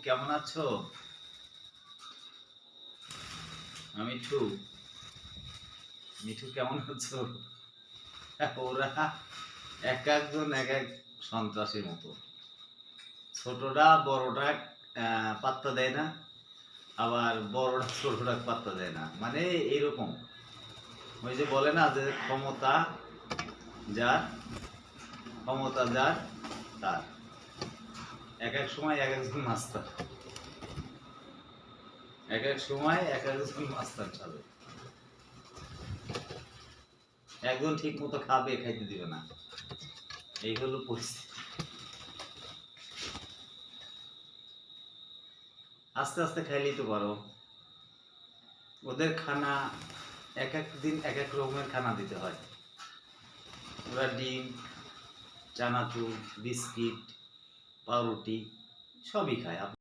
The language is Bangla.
কেমন আছো? মিঠু, মিঠু কেমন আছো? ওরা এক একজন এক এক সন্ত্রাসীর মতো। ছোটরা বড়টা পাত্তা দেয় না, আবার বড়টা ছোটটা পাত্তা দেয় না, মানে এইরকম। ওই যে বলে না যে যার ক্ষমতা যার তার। এক এক সময় এক একজন মাস্টার, এক এক সময় এক একজন মাস্টার চাবে। একজন ঠিক মতো খাবে, খাইতে দিবে না, এই হলো পরিস্থিতি। আস্তে আস্তে খাইলেই তো পারো। ওদের খানা এক এক দিন এক এক রকমের খানা দিতে হয়। ওরা ডিম, চানাচুর, বিস্কিট, পাউরুটি সবই খায়।